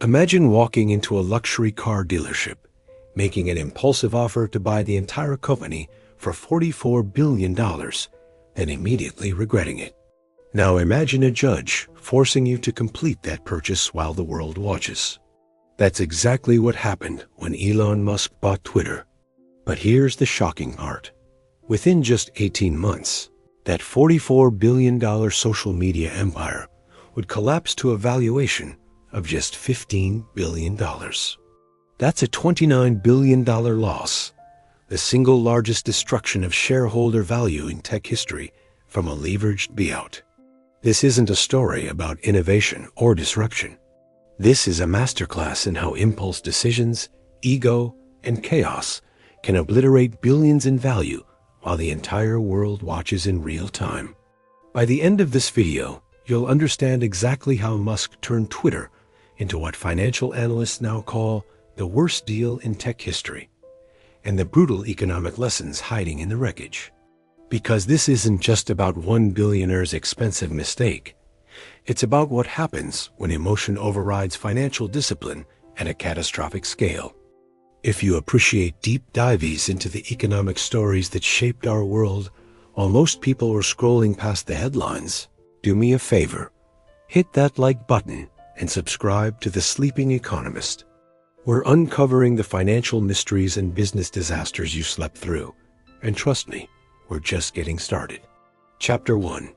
Imagine walking into a luxury car dealership, making an impulsive offer to buy the entire company for $44 billion, and immediately regretting it. Now imagine a judge forcing you to complete that purchase while the world watches. That's exactly what happened when Elon Musk bought Twitter. But here's the shocking part. Within just 18 months, that $44 billion social media empire would collapse to a valuation of just $15 billion. That's a $29 billion loss, the single largest destruction of shareholder value in tech history from a leveraged buyout. This isn't a story about innovation or disruption. This is a masterclass in how impulse decisions, ego, and chaos can obliterate billions in value while the entire world watches in real time. By the end of this video, you'll understand exactly how Musk turned Twitter into what financial analysts now call the worst deal in tech history, and the brutal economic lessons hiding in the wreckage. Because this isn't just about one billionaire's expensive mistake. It's about what happens when emotion overrides financial discipline at a catastrophic scale. If you appreciate deep dives into the economic stories that shaped our world while most people were scrolling past the headlines, do me a favor. Hit that like button and subscribe to The Sleeping Economist. We're uncovering the financial mysteries and business disasters you slept through. And trust me, we're just getting started. Chapter 1.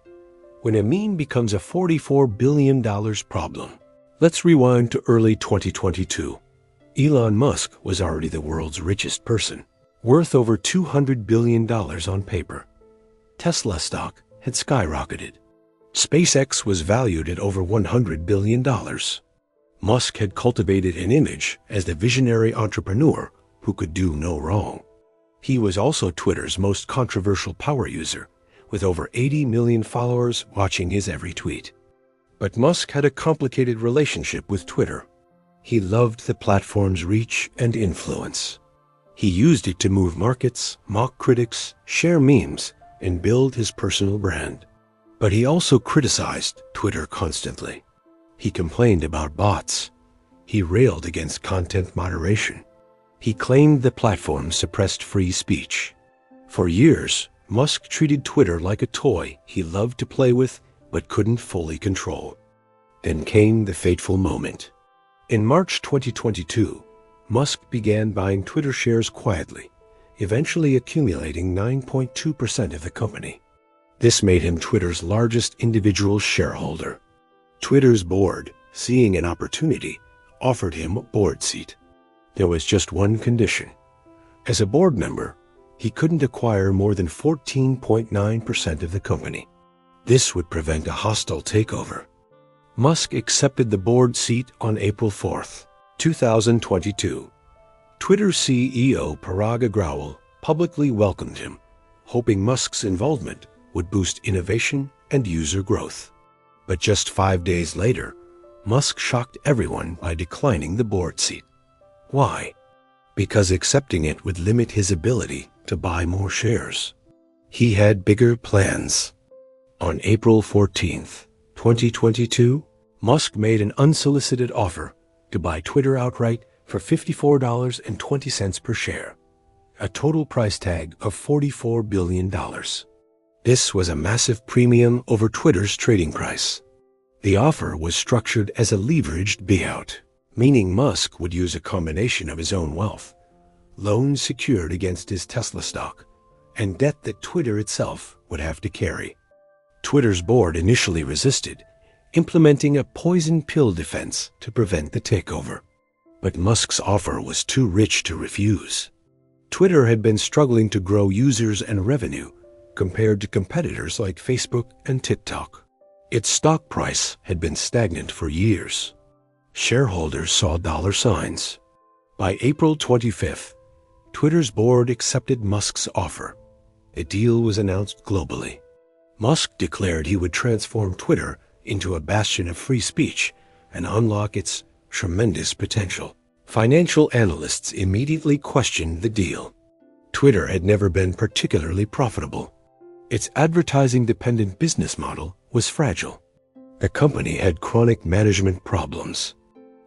When a meme becomes a $44 billion problem. Let's rewind to early 2022. Elon Musk was already the world's richest person, worth over $200 billion on paper. Tesla stock had skyrocketed. SpaceX was valued at over $100 billion. Musk had cultivated an image as the visionary entrepreneur who could do no wrong. He was also Twitter's most controversial power user, with over 80 million followers watching his every tweet. But Musk had a complicated relationship with Twitter. He loved the platform's reach and influence. He used it to move markets, mock critics, share memes, and build his personal brand. But he also criticized Twitter constantly. He complained about bots. He railed against content moderation. He claimed the platform suppressed free speech. For years, Musk treated Twitter like a toy he loved to play with but couldn't fully control. Then came the fateful moment. In March 2022, Musk began buying Twitter shares quietly, eventually accumulating 9.2% of the company. This made him Twitter's largest individual shareholder. Twitter's board, seeing an opportunity, offered him a board seat. There was just one condition. As a board member, he couldn't acquire more than 14.9% of the company. This would prevent a hostile takeover. Musk accepted the board seat on April 4, 2022. Twitter CEO Parag Agrawal publicly welcomed him, hoping Musk's involvement would boost innovation and user growth. But just 5 days later, Musk shocked everyone by declining the board seat. Why? Because accepting it would limit his ability to buy more shares. He had bigger plans. On April 14, 2022, Musk made an unsolicited offer to buy Twitter outright for $54.20 per share, a total price tag of $44 billion. This was a massive premium over Twitter's trading price. The offer was structured as a leveraged buyout, meaning Musk would use a combination of his own wealth, loans secured against his Tesla stock, and debt that Twitter itself would have to carry. Twitter's board initially resisted, implementing a poison pill defense to prevent the takeover. But Musk's offer was too rich to refuse. Twitter had been struggling to grow users and revenue compared to competitors like Facebook and TikTok. Its stock price had been stagnant for years. Shareholders saw dollar signs. By April 25th, Twitter's board accepted Musk's offer. A deal was announced globally. Musk declared he would transform Twitter into a bastion of free speech and unlock its tremendous potential. Financial analysts immediately questioned the deal. Twitter had never been particularly profitable. Its advertising-dependent business model was fragile. The company had chronic management problems.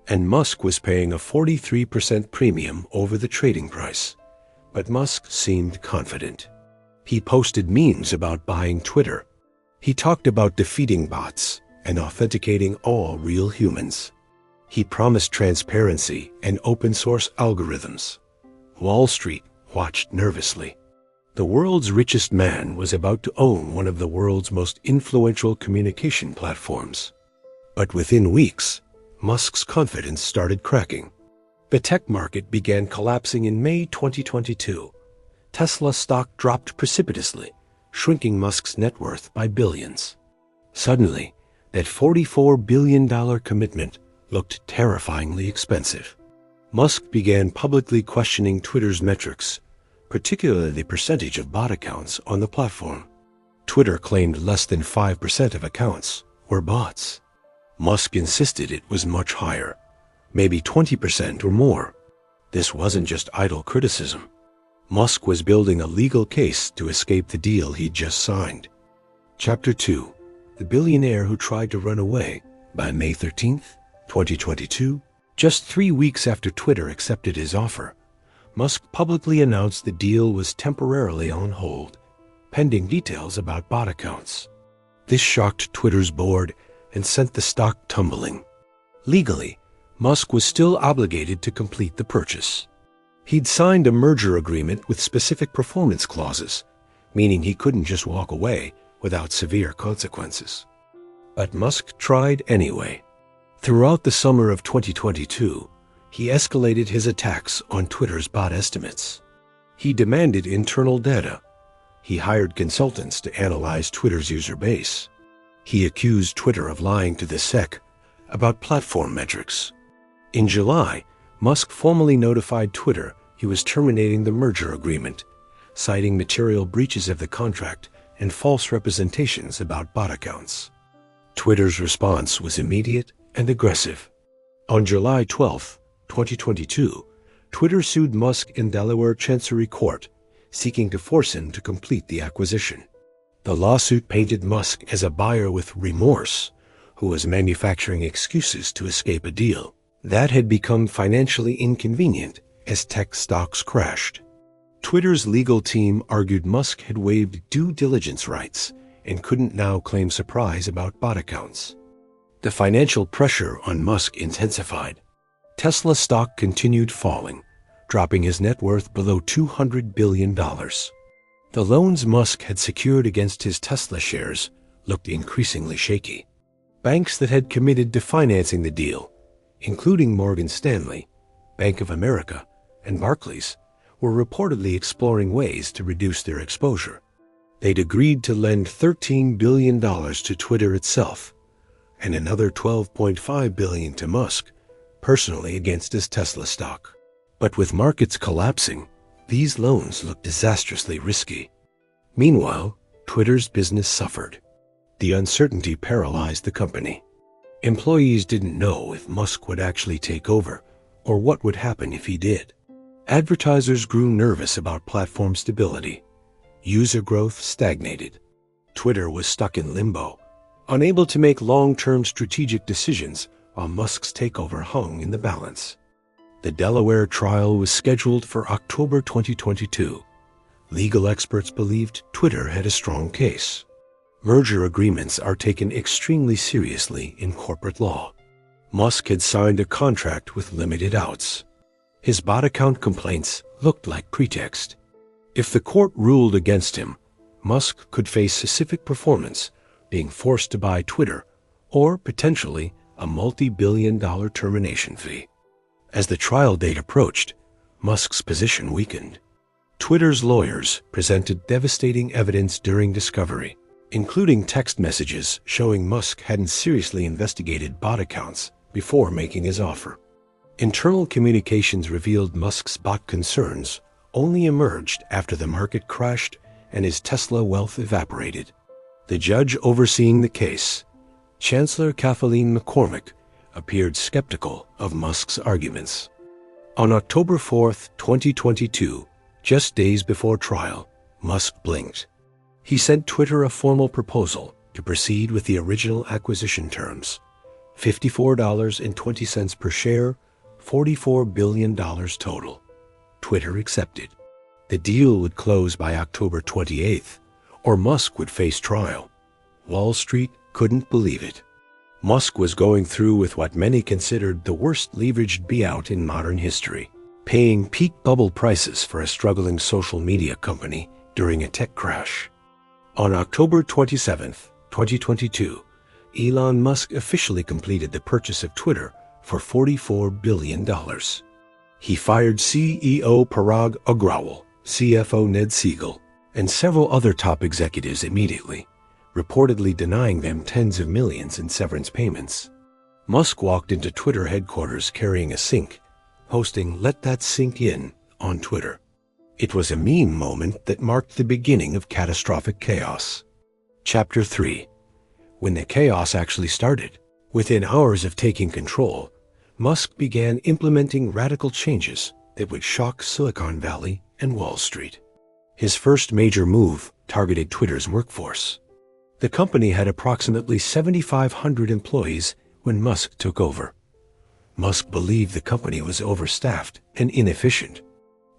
and Musk was paying a 43% premium over the trading price. But Musk seemed confident. He posted memes about buying Twitter. He talked about defeating bots and authenticating all real humans. He promised transparency and open-source algorithms. Wall Street watched nervously. The world's richest man was about to own one of the world's most influential communication platforms. But within weeks, Musk's confidence started cracking. The tech market began collapsing in May 2022. Tesla stock dropped precipitously, shrinking Musk's net worth by billions. Suddenly, that $44 billion commitment looked terrifyingly expensive. Musk began publicly questioning Twitter's metrics, particularly the percentage of bot accounts on the platform. Twitter claimed less than 5% of accounts were bots. Musk insisted it was much higher, maybe 20% or more. This wasn't just idle criticism. Musk was building a legal case to escape the deal he'd just signed. Chapter 2. The Billionaire Who Tried to Run Away. By May 13, 2022, just 3 weeks after Twitter accepted his offer, Musk publicly announced the deal was temporarily on hold, pending details about bot accounts. This shocked Twitter's board and sent the stock tumbling. Legally, Musk was still obligated to complete the purchase. He'd signed a merger agreement with specific performance clauses, meaning he couldn't just walk away without severe consequences. But Musk tried anyway. Throughout the summer of 2022, he escalated his attacks on Twitter's bot estimates. He demanded internal data. He hired consultants to analyze Twitter's user base. He accused Twitter of lying to the SEC about platform metrics. In July, Musk formally notified Twitter he was terminating the merger agreement, citing material breaches of the contract and false representations about bot accounts. Twitter's response was immediate and aggressive. On July 12, 2022, Twitter sued Musk in Delaware Chancery Court, seeking to force him to complete the acquisition. The lawsuit painted Musk as a buyer with remorse, who was manufacturing excuses to escape a deal that had become financially inconvenient as tech stocks crashed. Twitter's legal team argued Musk had waived due diligence rights and couldn't now claim surprise about bot accounts. The financial pressure on Musk intensified. Tesla stock continued falling, dropping his net worth below $200 billion. The loans Musk had secured against his Tesla shares looked increasingly shaky. Banks that had committed to financing the deal, including Morgan Stanley, Bank of America, and Barclays, were reportedly exploring ways to reduce their exposure. They'd agreed to lend $13 billion to Twitter itself, and another $12.5 billion to Musk, personally against his Tesla stock. But with markets collapsing, these loans looked disastrously risky. Meanwhile, Twitter's business suffered. The uncertainty paralyzed the company. Employees didn't know if Musk would actually take over or what would happen if he did. Advertisers grew nervous about platform stability. User growth stagnated. Twitter was stuck in limbo, unable to make long-term strategic decisions while Musk's takeover hung in the balance. The Delaware trial was scheduled for October 2022. Legal experts believed Twitter had a strong case. Merger agreements are taken extremely seriously in corporate law. Musk had signed a contract with limited outs. His bot account complaints looked like pretext. If the court ruled against him, Musk could face specific performance, being forced to buy Twitter, or potentially a multi-billion-dollar termination fee. As the trial date approached, Musk's position weakened. Twitter's lawyers presented devastating evidence during discovery, including text messages showing Musk hadn't seriously investigated bot accounts before making his offer. Internal communications revealed Musk's bot concerns only emerged after the market crashed and his Tesla wealth evaporated. The judge overseeing the case, Chancellor Kathleen McCormick, appeared skeptical of Musk's arguments. On October 4, 2022, just days before trial, Musk blinked. He sent Twitter a formal proposal to proceed with the original acquisition terms, $54.20 per share, $44 billion total. Twitter accepted. The deal would close by October 28th, or Musk would face trial. Wall Street couldn't believe it. Musk was going through with what many considered the worst leveraged buyout in modern history, paying peak bubble prices for a struggling social media company during a tech crash. On October 27, 2022, Elon Musk officially completed the purchase of Twitter for $44 billion. He fired CEO Parag Agrawal, CFO Ned Siegel, and several other top executives immediately, reportedly denying them tens of millions in severance payments. Musk walked into Twitter headquarters carrying a sink, posting "Let that sink in" on Twitter. It was a meme moment that marked the beginning of catastrophic chaos. Chapter 3. When the chaos actually started, within hours of taking control, Musk began implementing radical changes that would shock Silicon Valley and Wall Street. His first major move targeted Twitter's workforce. The company had approximately 7,500 employees when Musk took over. Musk believed the company was overstaffed and inefficient,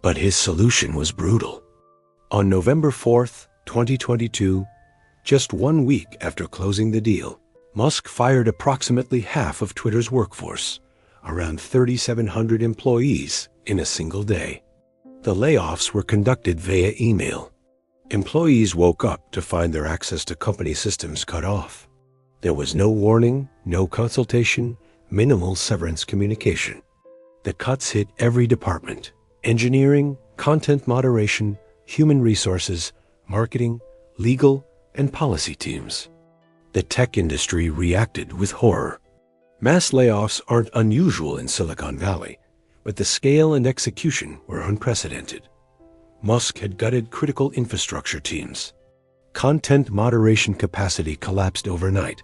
but his solution was brutal. On November 4, 2022, just 1 week after closing the deal, Musk fired approximately half of Twitter's workforce, around 3,700 employees, in a single day. The layoffs were conducted via email. Employees woke up to find their access to company systems cut off. There was no warning, no consultation, minimal severance communication. The cuts hit every department: engineering, content moderation, human resources, marketing, legal, and policy teams. The tech industry reacted with horror. Mass layoffs aren't unusual in Silicon Valley, but the scale and execution were unprecedented. Musk had gutted critical infrastructure teams. Content moderation capacity collapsed overnight,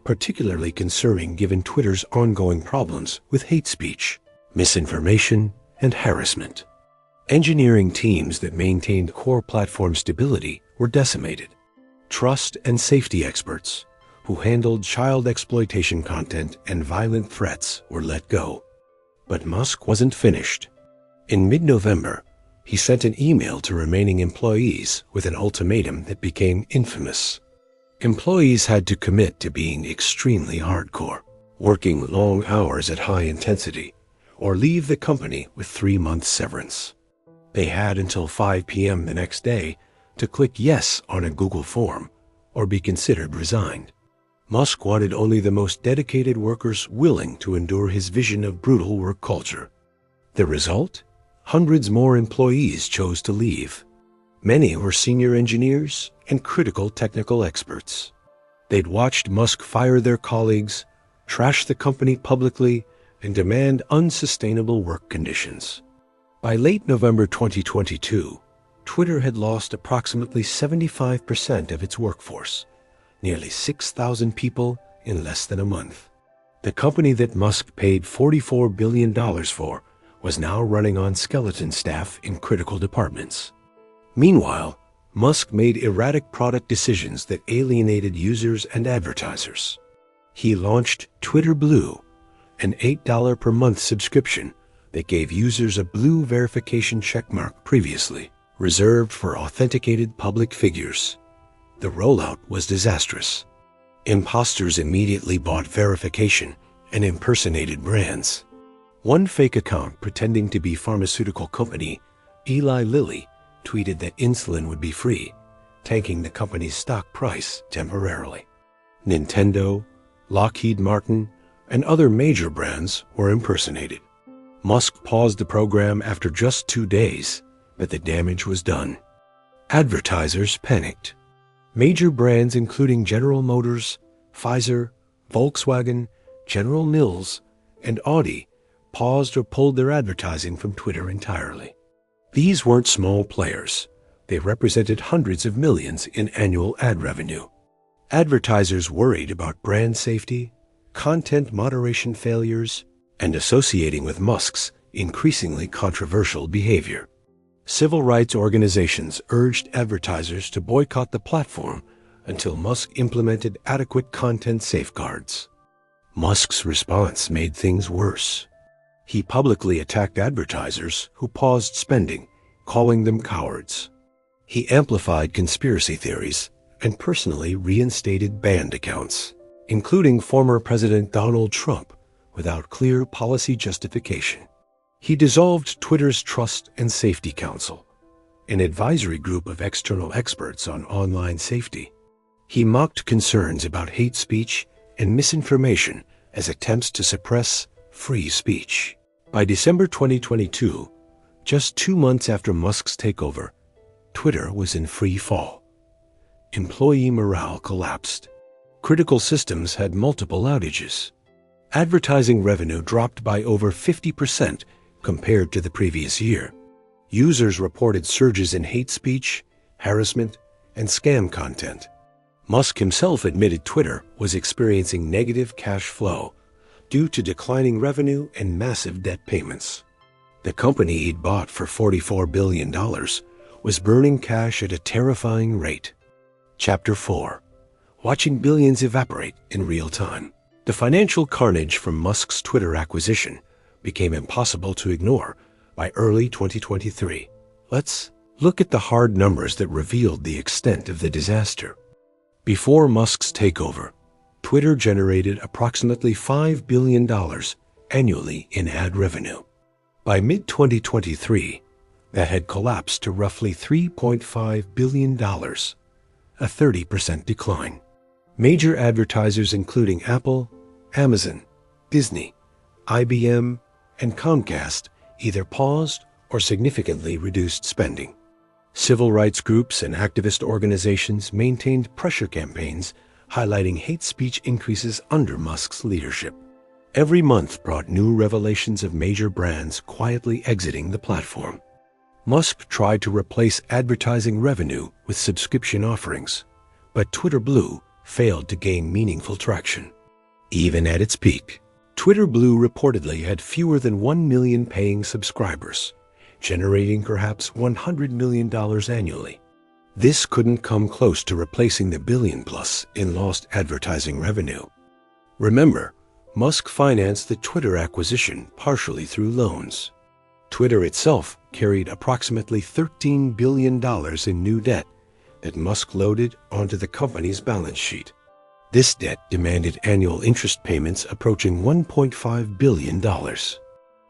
particularly concerning given Twitter's ongoing problems with hate speech, misinformation, and harassment. Engineering teams that maintained core platform stability were decimated. Trust and safety experts, who handled child exploitation content and violent threats, were let go. But Musk wasn't finished. In mid-November, he sent an email to remaining employees with an ultimatum that became infamous. Employees had to commit to being extremely hardcore, working long hours at high intensity, or leave the company with 3-month severance. They had until 5 p.m. the next day to click yes on a Google form or be considered resigned. Musk wanted only the most dedicated workers willing to endure his vision of brutal work culture. The result? Hundreds more employees chose to leave. Many were senior engineers and critical technical experts. They'd watched Musk fire their colleagues, trash the company publicly, and demand unsustainable work conditions. By late November 2022, Twitter had lost approximately 75% of its workforce, nearly 6,000 people in less than a month. The company that Musk paid $44 billion for was now running on skeleton staff in critical departments. Meanwhile, Musk made erratic product decisions that alienated users and advertisers. He launched Twitter Blue, an $8 per month subscription that gave users a blue verification checkmark previously reserved for authenticated public figures. The rollout was disastrous. Imposters immediately bought verification and impersonated brands. One fake account pretending to be pharmaceutical company Eli Lilly tweeted that insulin would be free, tanking the company's stock price temporarily. Nintendo, Lockheed Martin, and other major brands were impersonated. Musk paused the program after just 2 days, but the damage was done. Advertisers panicked. Major brands including General Motors, Pfizer, Volkswagen, General Mills, and Audi paused or pulled their advertising from Twitter entirely. These weren't small players. They represented hundreds of millions in annual ad revenue. Advertisers worried about brand safety, content moderation failures, and associating with Musk's increasingly controversial behavior. Civil rights organizations urged advertisers to boycott the platform until Musk implemented adequate content safeguards. Musk's response made things worse. He publicly attacked advertisers who paused spending, calling them cowards. He amplified conspiracy theories and personally reinstated banned accounts, including former President Donald Trump, without clear policy justification. He dissolved Twitter's Trust and Safety Council, an advisory group of external experts on online safety. He mocked concerns about hate speech and misinformation as attempts to suppress free speech. By December 2022, just 2 months after Musk's takeover, Twitter was in free fall. Employee morale collapsed. Critical systems had multiple outages. Advertising revenue dropped by over 50% compared to the previous year. Users reported surges in hate speech, harassment, and scam content. Musk himself admitted Twitter was experiencing negative cash flow due to declining revenue and massive debt payments. The company he'd bought for $44 billion was burning cash at a terrifying rate. Chapter 4. Watching billions evaporate in real time. The financial carnage from Musk's Twitter acquisition became impossible to ignore by early 2023. Let's look at the hard numbers that revealed the extent of the disaster. Before Musk's takeover, Twitter generated approximately $5 billion annually in ad revenue. By mid-2023, that had collapsed to roughly $3.5 billion, a 30% decline. Major advertisers including Apple, Amazon, Disney, IBM, and Comcast either paused or significantly reduced spending. Civil rights groups and activist organizations maintained pressure campaigns highlighting hate speech increases under Musk's leadership. Every month brought new revelations of major brands quietly exiting the platform. Musk tried to replace advertising revenue with subscription offerings, but Twitter Blue failed to gain meaningful traction. Even at its peak, Twitter Blue reportedly had fewer than 1 million paying subscribers, generating perhaps $100 million annually. This couldn't come close to replacing the billion-plus in lost advertising revenue. Remember, Musk financed the Twitter acquisition partially through loans. Twitter itself carried approximately $13 billion in new debt that Musk loaded onto the company's balance sheet. This debt demanded annual interest payments approaching $1.5 billion.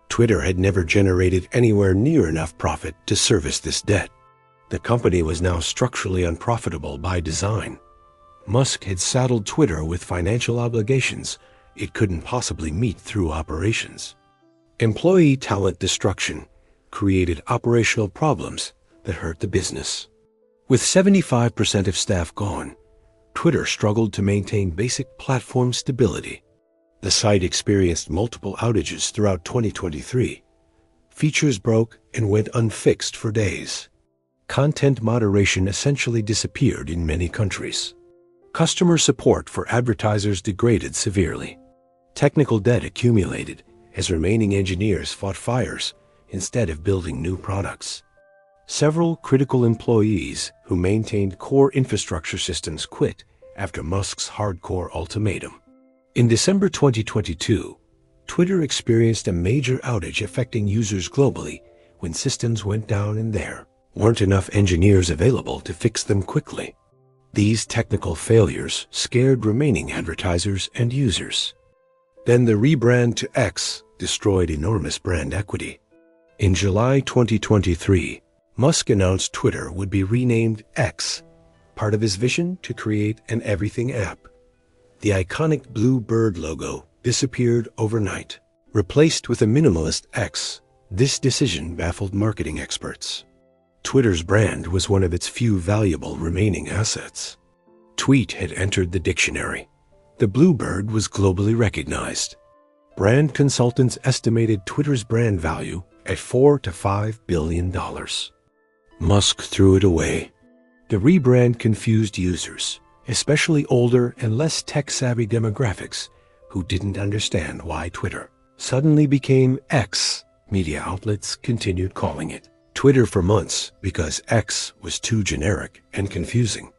Twitter had never generated anywhere near enough profit to service this debt. The company was now structurally unprofitable by design. Musk had saddled Twitter with financial obligations it couldn't possibly meet through operations. Employee talent destruction created operational problems that hurt the business. With 75% of staff gone, Twitter struggled to maintain basic platform stability. The site experienced multiple outages throughout 2023. Features broke and went unfixed for days. Content moderation essentially disappeared in many countries. Customer support for advertisers degraded severely. Technical debt accumulated as remaining engineers fought fires instead of building new products. Several critical employees who maintained core infrastructure systems quit after Musk's hardcore ultimatum. In December 2022, Twitter experienced a major outage affecting users globally when systems went down and there weren't enough engineers available to fix them quickly. These technical failures scared remaining advertisers and users. Then the rebrand to X destroyed enormous brand equity. In July 2023, Musk announced Twitter would be renamed X, part of his vision to create an everything app. The iconic blue bird logo disappeared overnight. Replaced with a minimalist X, this decision baffled marketing experts. Twitter's brand was one of its few valuable remaining assets. Tweet had entered the dictionary. The blue bird was globally recognized. Brand consultants estimated Twitter's brand value at $4 to $5 billion. Musk threw it away. The rebrand confused users, especially older and less tech-savvy demographics who didn't understand why Twitter suddenly became X. Media outlets continued calling it Twitter for months because X was too generic and confusing.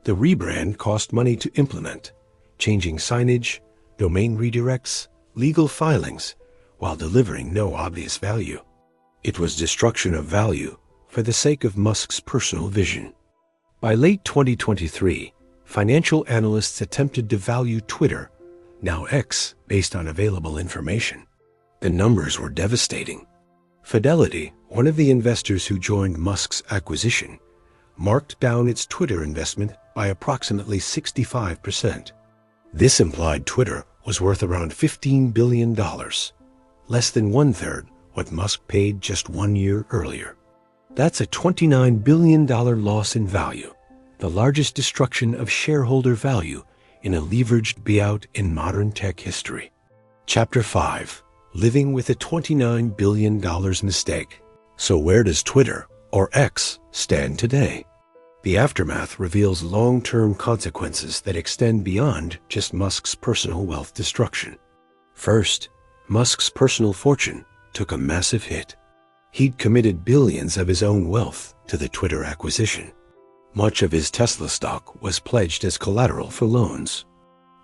The rebrand cost money to implement, changing signage, domain redirects, legal filings, while delivering no obvious value. It was destruction of value for the sake of Musk's personal vision. By late 2023, financial analysts attempted to value Twitter, now X, based on available information. The numbers were devastating. Fidelity, one of the investors who joined Musk's acquisition, marked down its Twitter investment by approximately 65%. This implied Twitter was worth around $15 billion, less than one-third what Musk paid just 1 year earlier. That's a $29 billion loss in value, the largest destruction of shareholder value in a leveraged buyout in modern tech history. Chapter 5. Living with a $29 billion mistake. So where does Twitter, or X, stand today? The aftermath reveals long-term consequences that extend beyond just Musk's personal wealth destruction. First, Musk's personal fortune took a massive hit. He'd committed billions of his own wealth to the Twitter acquisition. Much of his Tesla stock was pledged as collateral for loans.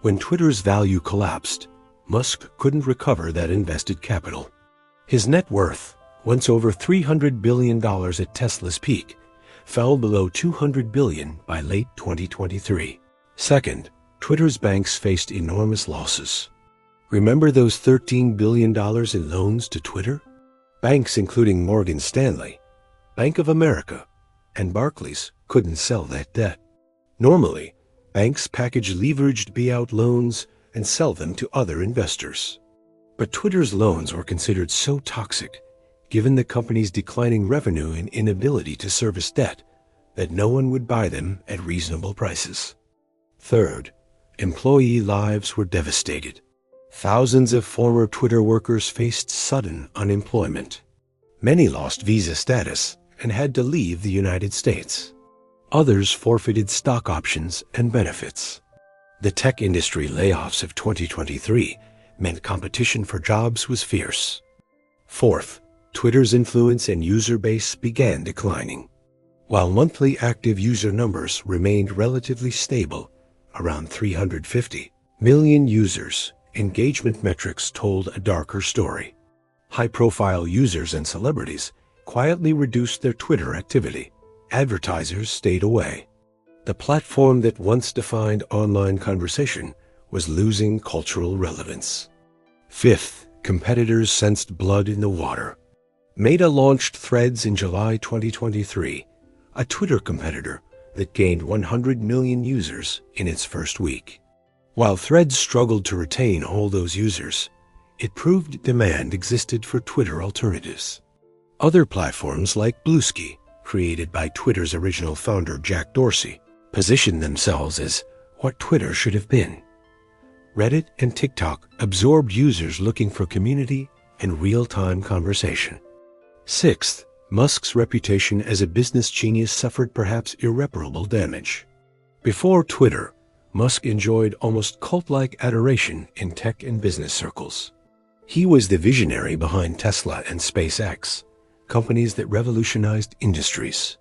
When Twitter's value collapsed, Musk couldn't recover that invested capital. His net worth, once over $300 billion at Tesla's peak, fell below $200 billion by late 2023. Second, Twitter's banks faced enormous losses. Remember those $13 billion in loans to Twitter? Banks including Morgan Stanley, Bank of America, and Barclays couldn't sell that debt. Normally, banks package leveraged buyout loans and sell them to other investors. But Twitter's loans were considered so toxic, given the company's declining revenue and inability to service debt, that no one would buy them at reasonable prices. Third, employee lives were devastated. Thousands of former Twitter workers faced sudden unemployment. Many lost visa status and had to leave the United States. Others forfeited stock options and benefits. The tech industry layoffs of 2023 meant competition for jobs was fierce. Fourth, Twitter's influence and user base began declining. While monthly active user numbers remained relatively stable, around 350 million users, engagement metrics told a darker story. High-profile users and celebrities quietly reduced their Twitter activity. Advertisers stayed away. The platform that once defined online conversation was losing cultural relevance. Fifth, competitors sensed blood in the water. Meta launched Threads in July 2023, a Twitter competitor that gained 100 million users in its first week. While Threads struggled to retain all those users, it proved demand existed for Twitter alternatives. Other platforms like Bluesky, created by Twitter's original founder Jack Dorsey, positioned themselves as what Twitter should have been. Reddit and TikTok absorbed users looking for community and real-time conversation. Sixth, Musk's reputation as a business genius suffered perhaps irreparable damage. Before Twitter, Musk enjoyed almost cult-like adoration in tech and business circles. He was the visionary behind Tesla and SpaceX, companies that revolutionized industries.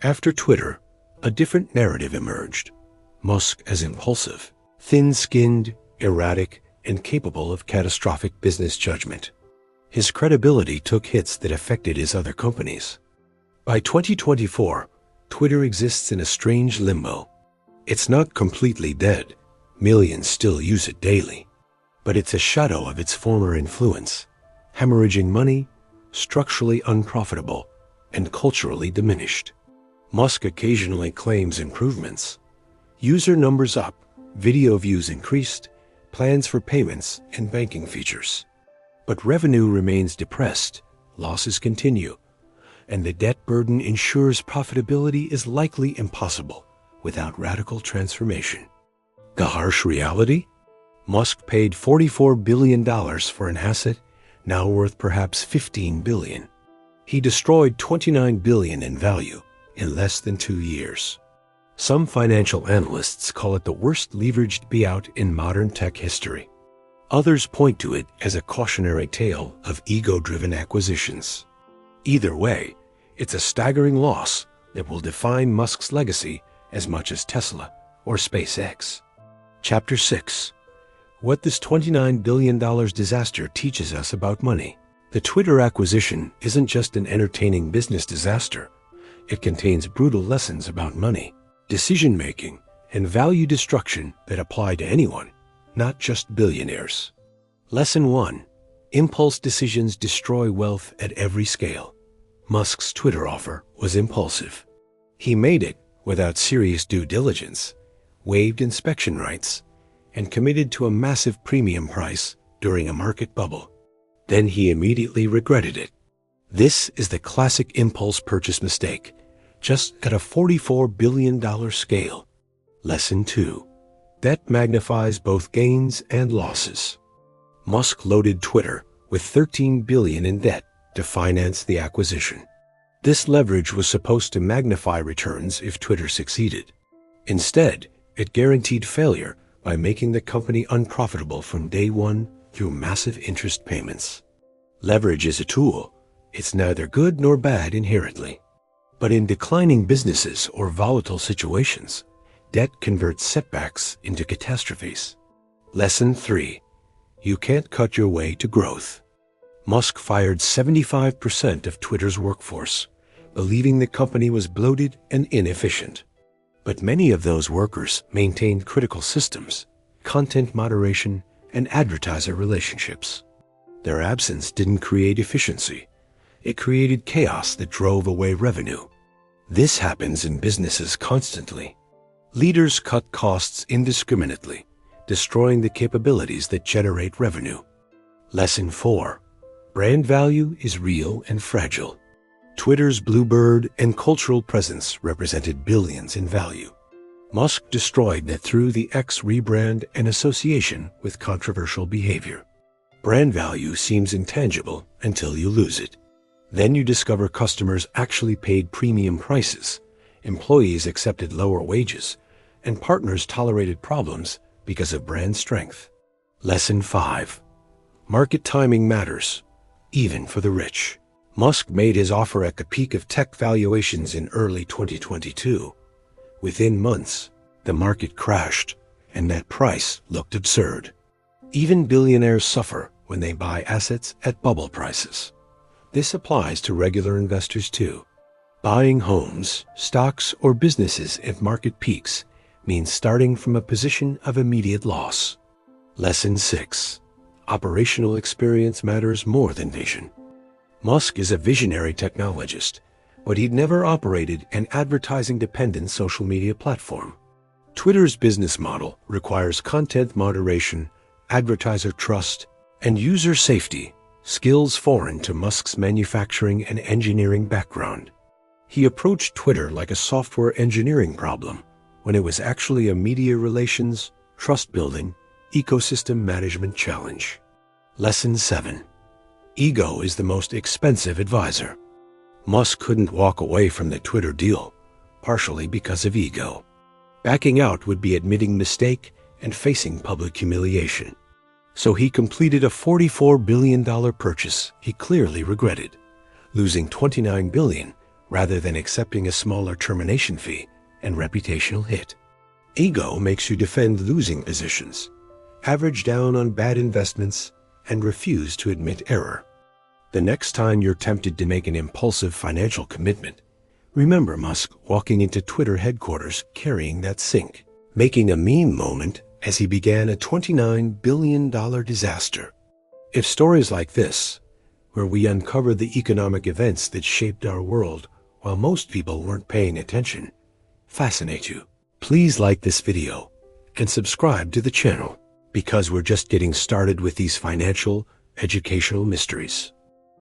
After Twitter, a different narrative emerged. Musk as impulsive, thin-skinned, erratic, and capable of catastrophic business judgment. His credibility took hits that affected his other companies. By 2024, Twitter exists in a strange limbo. It's not completely dead. Millions still use it daily. But it's a shadow of its former influence, hemorrhaging money, structurally unprofitable, and culturally diminished. Musk occasionally claims improvements. User numbers up, video views increased, plans for payments and banking features. But revenue remains depressed, losses continue, and the debt burden ensures profitability is likely impossible without radical transformation. The harsh reality? Musk paid $44 billion for an asset now worth perhaps $15 billion. He destroyed $29 billion in value in less than 2 years. Some financial analysts call it the worst leveraged buyout in modern tech history. Others point to it as a cautionary tale of ego-driven acquisitions. Either way, it's a staggering loss that will define Musk's legacy as much as Tesla or SpaceX. Chapter 6. What this $29 billion disaster teaches us about money. The Twitter acquisition isn't just an entertaining business disaster. It contains brutal lessons about money, decision-making, and value destruction that apply to anyone, not just billionaires. Lesson 1. Impulse decisions destroy wealth at every scale. Musk's Twitter offer was impulsive. He made it without serious due diligence, waived inspection rights, and committed to a massive premium price during a market bubble. Then he immediately regretted it. This is the classic impulse purchase mistake, just at a $44 billion scale. Lesson 2. Debt magnifies both gains and losses. Musk loaded Twitter with $13 billion in debt to finance the acquisition. This leverage was supposed to magnify returns if Twitter succeeded. Instead, it guaranteed failure by making the company unprofitable from day one through massive interest payments. Leverage is a tool. It's neither good nor bad inherently. But in declining businesses or volatile situations, debt converts setbacks into catastrophes. Lesson 3. You can't cut your way to growth. Musk fired 75% of Twitter's workforce, believing the company was bloated and inefficient. But many of those workers maintained critical systems, content moderation, and advertiser relationships. Their absence didn't create efficiency. It created chaos that drove away revenue. This happens in businesses constantly. Leaders cut costs indiscriminately, destroying the capabilities that generate revenue. Lesson 4. Brand value is real and fragile. Twitter's bluebird and cultural presence represented billions in value. Musk destroyed that through the X rebrand and association with controversial behavior. Brand value seems intangible until you lose it. Then you discover customers actually paid premium prices, employees accepted lower wages, and partners tolerated problems because of brand strength. Lesson 5. Market timing matters, even for the rich. Musk made his offer at the peak of tech valuations in early 2022. Within months, the market crashed, and that price looked absurd. Even billionaires suffer when they buy assets at bubble prices. This applies to regular investors too. Buying homes, stocks, or businesses at market peaks means starting from a position of immediate loss. Lesson 6. Operational experience matters more than vision. Musk is a visionary technologist, but he'd never operated an advertising-dependent social media platform. Twitter's business model requires content moderation, advertiser trust, and user safety, skills foreign to Musk's manufacturing and engineering background. He approached Twitter like a software engineering problem, when it was actually a media relations, trust-building, ecosystem management challenge. Lesson 7. Ego is the most expensive advisor. Musk couldn't walk away from the Twitter deal, partially because of ego. Backing out would be admitting mistake and facing public humiliation. So he completed a $44 billion purchase he clearly regretted, losing $29 billion rather than accepting a smaller termination fee and reputational hit. Ego makes you defend losing positions, average down on bad investments, and refuse to admit error. The next time you're tempted to make an impulsive financial commitment, remember Musk walking into Twitter headquarters carrying that sink, making a meme moment as he began a $29 billion disaster. If stories like this, where we uncover the economic events that shaped our world while most people weren't paying attention, fascinate you, please like this video and subscribe to the channel, because we're just getting started with these financial, educational mysteries.